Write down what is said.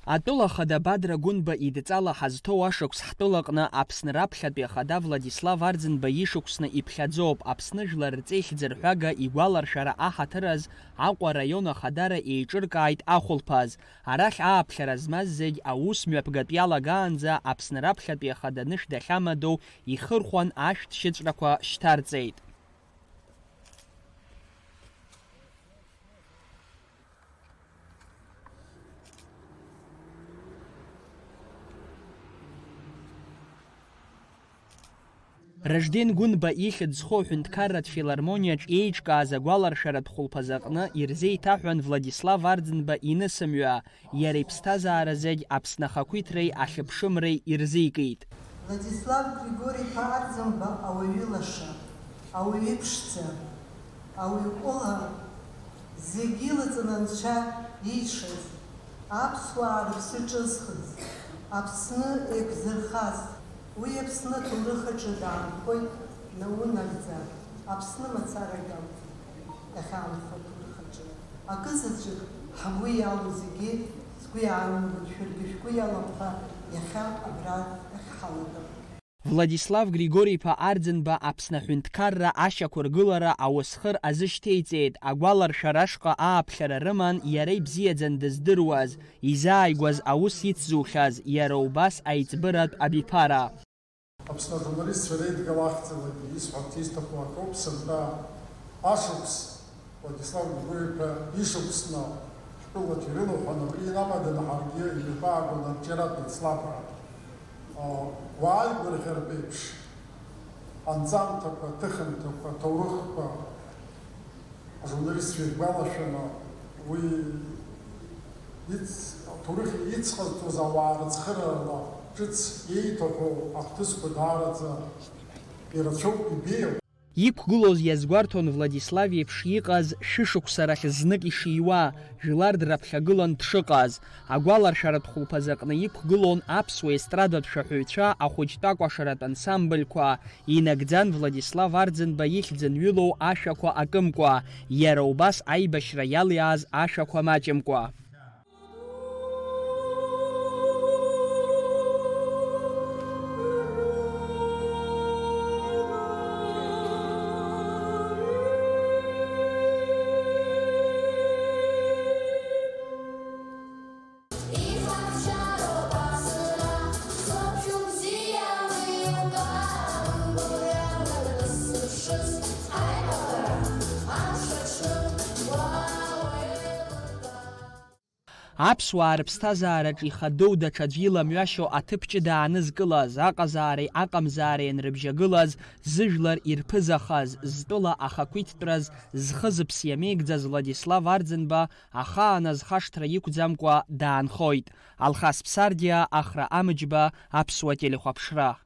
Атәыла хада Бадра Гәынба идҵала ҳазҭоу ашықәс ҳтәылаҟны Аԥсны раԥхьатәи ахада Владислав Арӡынба ишықәсны иԥхьаӡоуп. Аԥсны Жәлар рҵеихьӡа рҳәага игәаларшәара аҳаҭыраз Аҟәа араион ахадара еиҿыркааит ахәылԥаз. Арахь ааԥхьара змаз зегь аус мҩаԥгатә иалагаанӡа Аԥсны раԥхьатәи ахада анышә дахьамадоу ихырхәан ашәҭ шьыҵәрақәа шьҭарҵеит. Ражден Гәынба ихьӡ зхоу ҳәынҭқарратә филармониаҿ еиҿкааз агәаларшәаратә хәылԥаз аҟны ирзеиҭаҳәан Владислав Арӡынба инысымҩа, иара иԥсҭазаара зегь Аԥсны ахақәиҭреи ахьыԥшымреи ирзикит. Владислав Григорий-иԥа Арӡынба ауаҩы лаша, ауаҩы ԥшӡа, ауаҩ ҟәыӷа, зегьы илаҵаны Анцәа иишаз, аԥсуаа рыԥсы ҿызхыз, Аԥсны еиқәзырхаз, уи Аԥсны аҭоурых аҿы даанхоит наунагӡа, Аԥсны мацара дахьаанхо аҭоурых аҿы. Акызаҵәык ҳгәы иалоу зегьы сгәы иаанагоит, шәаргьы шәгәы иалам ҳәа иахьа абра ахьҳалагап. Владислав Григорий-иԥа Арӡынба Аԥсны аҳәынҭқарра ашьақәыргылара ауасхыр азышьҭеиҵеит. Агәаларшәара ашҟа ааԥхьара рыман иара ибзиаӡан дыздыруаз, изааигәаз аус ицзухьаз, иара убас аиҵбыратә абиԥара. Аԥсны ажурналистцәа реидгылахьӡалак исҳәарц исҭаху акоуп, сынтәа ашықәс Владислав Григорий-иԥа ишықәсны ҳтәылаҿ ирылахәын, абри инамаданы ҳаргьы имырбаагон арҿиаратә еицлабра. Уааигәырӷьартә еиԥш анҵамҭақәа, аҭыхымҭақәа, аҭоурыхқәа ажурналистцәа иргәалашәаны уи аҭоурых иҵҟазҵоз ауаа рыцхыраара ҿыц иеиҭаху ахҭысқәа даараӡа ирацәоуп, ибеиоуп. Иқәгылоз иазгәарҭон Владислав иеиԥш иҟаз шәышықәса рахь знык ишиуа, Жәлар драԥхьагылан дшыҟаз. Агәаларшәаратә хәылԥаз аҟны иқәгылон аԥсуа естрадатә шәаҳәаҩцәа, ахәыҷтәы акәашаратә ансамбльқәа. Инагӡан Владислав Арӡынба ихьӡ анҩылоу ашәақәа акымкәа, иара убас аибашьра иалиааз ашәақәа маҷымкәа. Аԥсуаа рыԥсҭазаараҿ ихадоу даҽаӡә иламҩашьо аҭыԥ ҷыда аанызкылаз, аҟазаареи аҟамзаареи анрыбжьагылаз, зыжәлар ирԥызахаз, зтәыла ахақәиҭтәраз, зхы-зыԥс иамеигӡаз Владислав Арӡынба ахаан азхашҭра иқәӡамкәа даанхоит. Алхас Ԥсардиа, Ахра Амыџьба, Аԥсуа телехәаԥшра.